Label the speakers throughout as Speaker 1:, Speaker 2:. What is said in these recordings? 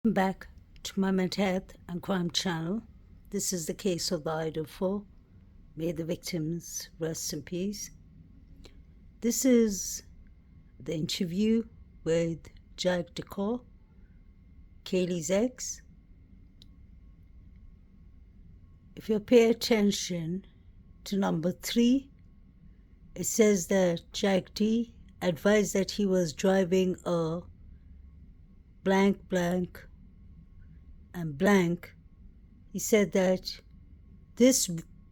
Speaker 1: Back to my mental health and crime channel. This is the case of the Idaho. May the victims rest in peace. This is the interview with Jack Decor, Kaylees' ex. If you pay attention to number 3, it says that Jack D advised that he was driving a blank and blank. He said that this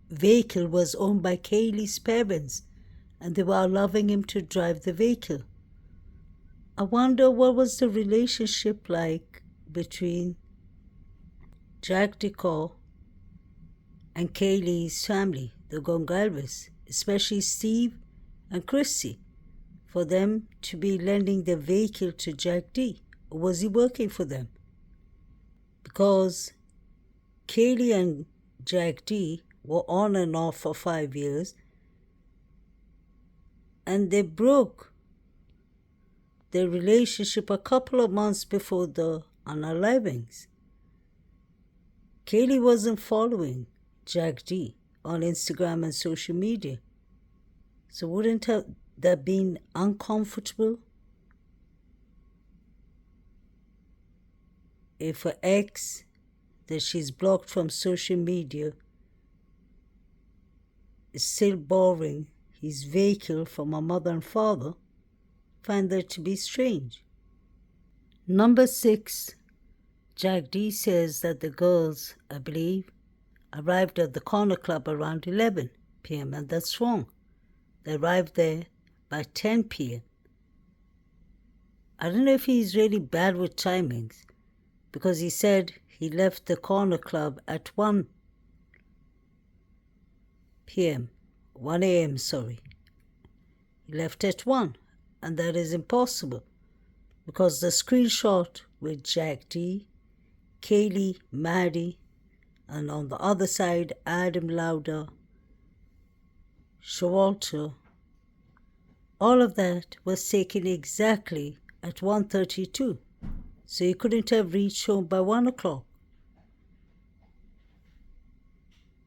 Speaker 1: vehicle was owned by Kaylees' parents and they were allowing him to drive the vehicle. I wonder what was the relationship like between Jack Decor and Kaylees' family, the Gongalves, especially Steve and Chrissy, for them to be lending the vehicle to Jack D. Or was he working for them? Because Kaylee and Jack D were on and off for 5 years, and they broke their relationship a couple of months before the unalivings. Kaylee wasn't following Jack D on Instagram and social media. So wouldn't that been uncomfortable if her ex that she's blocked from social media is still borrowing his vehicle from her mother and father? Find that to be strange. Number 6, Jack D says that the girls, I believe, arrived at the corner club around 11 p.m. and that's wrong. They arrived there by 10 p.m. I don't know if he's really bad with timings, because he said he left the corner club at 1 a.m. He left at 1, and that is impossible because the screenshot with Jack D, Kaylee, Maddie, and on the other side, Adam Lauder, Showalter, all of that was taken exactly at 1:32. So he couldn't have reached home by 1 o'clock.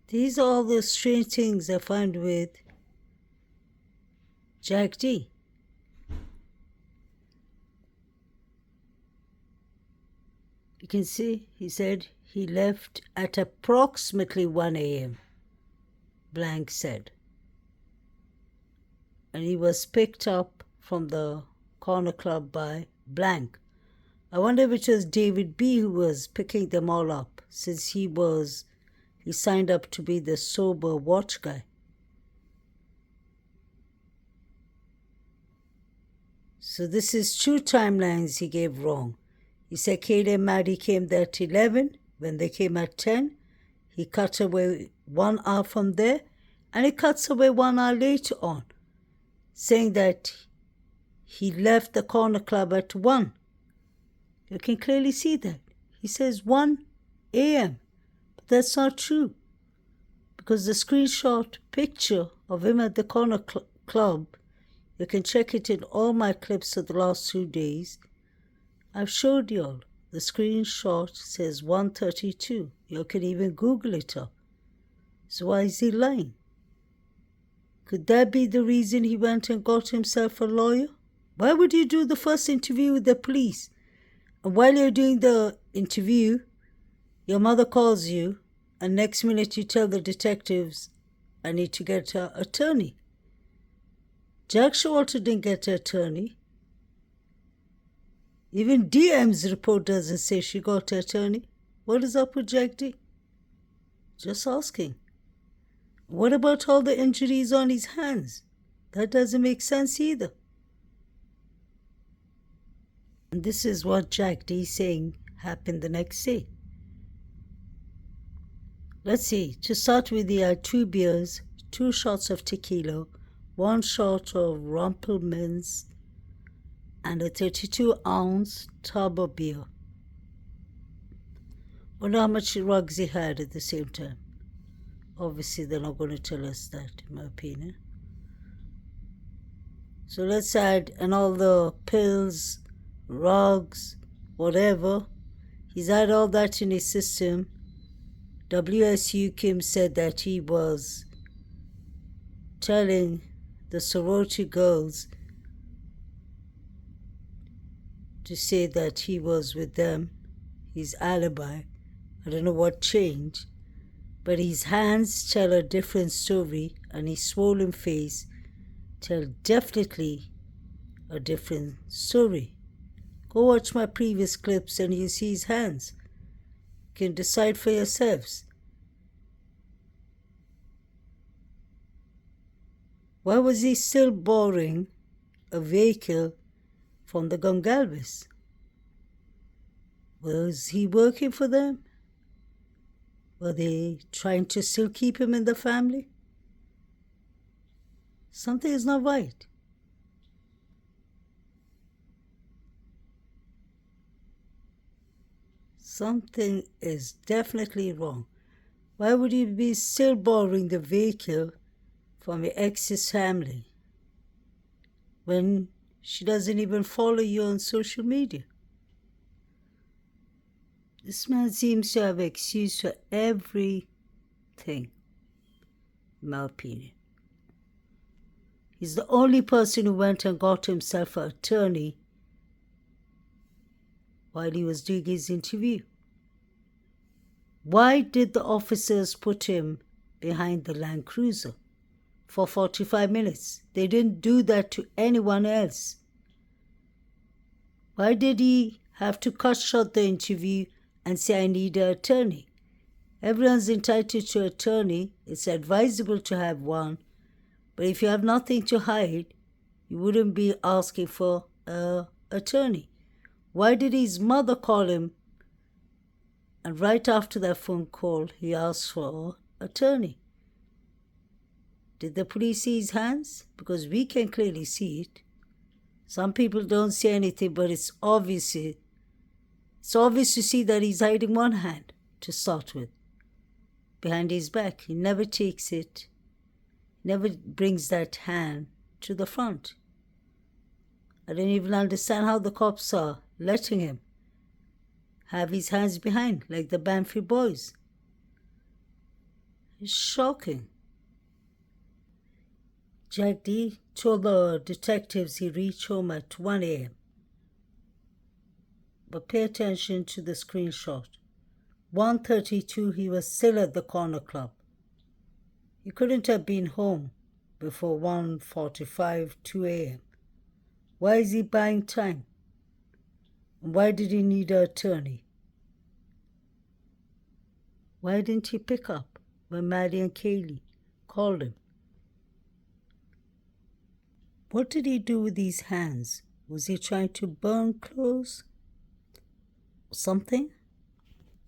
Speaker 1: These are all the strange things I find with Jack D. You can see he said he left at approximately 1 a.m., blank said. And he was picked up from the corner club by blank. I wonder if it was David B. who was picking them all up, since he signed up to be the sober watch guy. So this is 2 timelines he gave wrong. He said Kaylee and Maddie came there at 11. When they came at 10, he cut away 1 hour from there, and he cuts away 1 hour later on, saying that he left the corner club at 1. You can clearly see that. He says 1 a.m. But that's not true, because the screenshot picture of him at the corner club, you can check it in all my clips of the last 2 days. I've showed you all. The screenshot says 1:32. You can even Google it up. So why is he lying? Could that be the reason he went and got himself a lawyer? Why would you do the first interview with the police? And while you're doing the interview, your mother calls you, and next minute you tell the detectives, I need to get an attorney. Jack Showalter didn't get an attorney. Even DM's report doesn't say she got an attorney. What is up with Jack D? Just asking. What about all the injuries on his hands? That doesn't make sense either. And this is what Jack D is saying happened the next day. Let's see. To start with, he had 2 beers, 2 shots of tequila, 1 shot of Rumpelmans, and a 32-ounce tub of beer. Wonder how much drugs he had at the same time. Obviously, they're not going to tell us that, in my opinion. So let's add, and all the pills, rugs, whatever, He's had all that in his system. WSU Kim said that he was telling the sorority girls to say that he was with them, his alibi. I don't know what changed, but his hands tell a different story and his swollen face tell definitely a different story. Go watch my previous clips and you see his hands. You can decide for yourselves. Why was he still borrowing a vehicle from the Gongalves? Was he working for them? Were they trying to still keep him in the family? Something is not right. Something is definitely wrong. Why would you be still borrowing the vehicle from your ex's family when she doesn't even follow you on social media? This man seems to have an excuse for everything, in my opinion. He's the only person who went and got himself an attorney while he was doing his interview. Why did the officers put him behind the Land Cruiser for 45 minutes? They didn't do that to anyone else. Why did he have to cut short the interview and say, I need an attorney? Everyone's entitled to an attorney. It's advisable to have one. But if you have nothing to hide, you wouldn't be asking for an attorney. Why did his mother call him? And right after that phone call, he asked for an attorney. Did the police see his hands? Because we can clearly see it. Some people don't see anything, but it's obvious to see that he's hiding one hand to start with, behind his back. He never takes it, never brings that hand to the front. I don't even understand how the cops are letting him have his hands behind, like the Banfield boys. It's shocking. Jack D told the detectives he reached home at 1 a.m. But pay attention to the screenshot. 1:32, he was still at the corner club. He couldn't have been home before 1:45, 2 a.m. Why is he buying time? And why did he need an attorney? Why didn't he pick up when Maddie and Kaylee called him? What did he do with these hands? Was he trying to burn clothes? Something?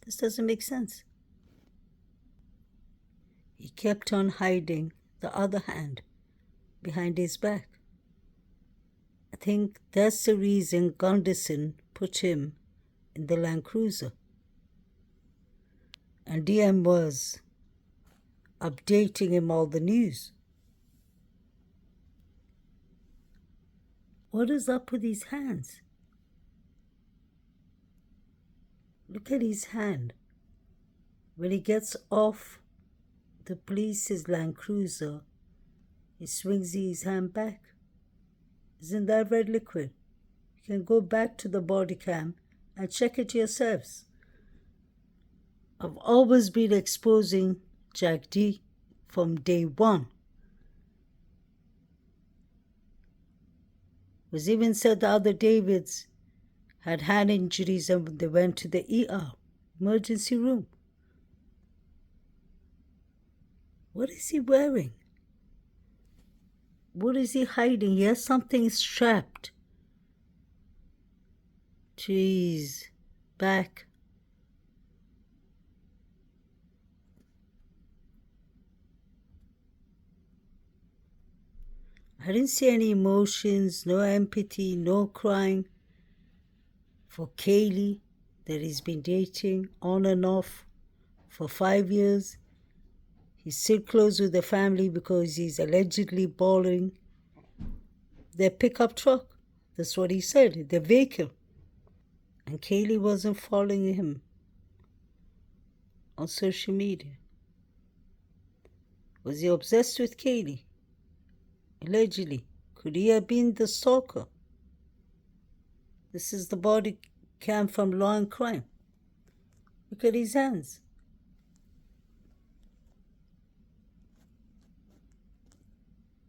Speaker 1: This doesn't make sense. He kept on hiding the other hand behind his back. I think that's the reason Gunderson put him in the Land Cruiser. And DM was updating him all the news. What is up with his hands? Look at his hand. When he gets off the police's Land Cruiser, he swings his hand back. Isn't that red liquid? You can go back to the body cam and check it yourselves. I've always been exposing Jack D from day one. It was even said the other Davids had hand injuries and they went to the ER, emergency room. What is he wearing? What is he hiding? He has something strapped to his back. I didn't see any emotions, no empathy, no crying for Kaylee that he's been dating on and off for 5 years. He's still close with the family because he's allegedly borrowing their pickup truck. That's what he said, their vehicle. And Kaylee wasn't following him on social media. Was he obsessed with Kaylee? Allegedly. Could he have been the stalker? This is the body cam from Law and Crime. Look at his hands.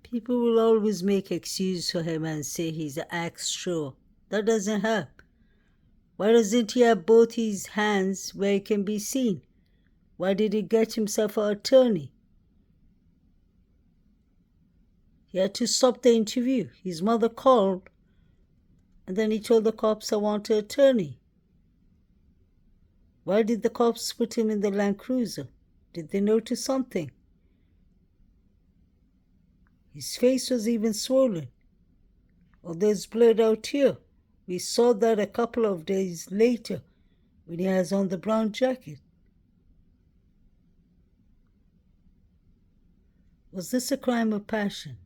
Speaker 1: People will always make excuses for him and say he's an extra. That doesn't help. Why doesn't he have both his hands where he can be seen? Why did he get himself an attorney? He had to stop the interview. His mother called, and then he told the cops, I want an attorney. Why did the cops put him in the Land Cruiser? Did they notice something? His face was even swollen. Oh, there's blood out here. We saw that a couple of days later when he has on the brown jacket. Was this a crime of passion?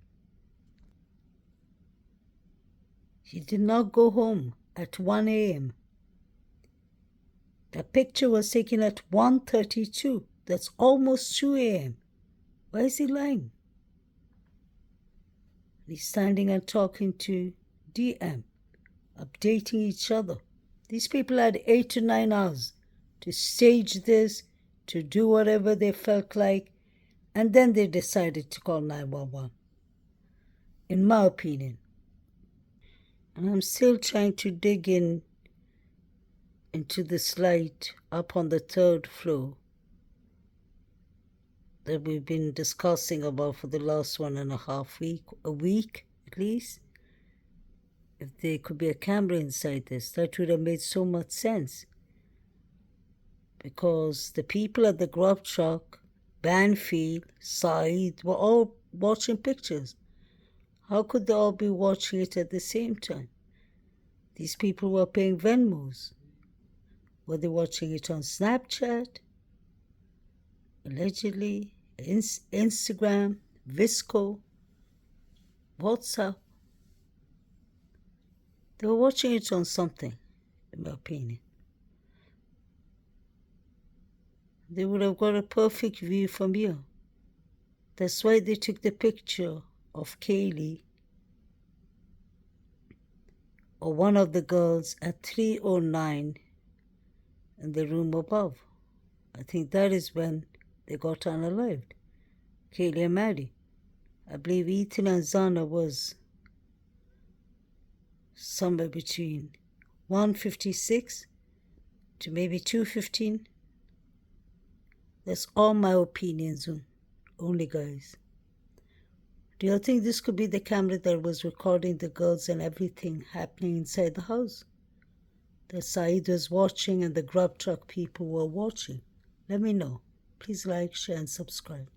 Speaker 1: He did not go home at 1 a.m. That picture was taken at 1:32. That's almost 2 a.m. Why is he lying? He's standing and talking to DM, updating each other. These people had 8 to 9 hours to stage this, to do whatever they felt like, and then they decided to call 911, in my opinion. And I'm still trying to dig into this light up on the 3rd floor that we've been discussing about for the last 1.5 week, a week at least. If there could be a camera inside this, that would have made so much sense. Because the people at the grub truck, Banfield, Saeed, were all watching pictures. How could they all be watching it at the same time? These people were paying Venmos. Were they watching it on Snapchat? Allegedly, Instagram, Visco, WhatsApp. They were watching it on something, in my opinion. They would have got a perfect view from here. That's why they took the picture of Kaylee or one of the girls at 3:09 in the room above. I think that is when they got unalived. Kaylee and Maddie. I believe Ethan and Zana was somewhere between 1:56 to maybe 2:15. That's all my opinions only, guys. Do you think this could be the camera that was recording the girls and everything happening inside the house? That Saeed was watching and the grub truck people were watching? Let me know. Please like, share, and subscribe.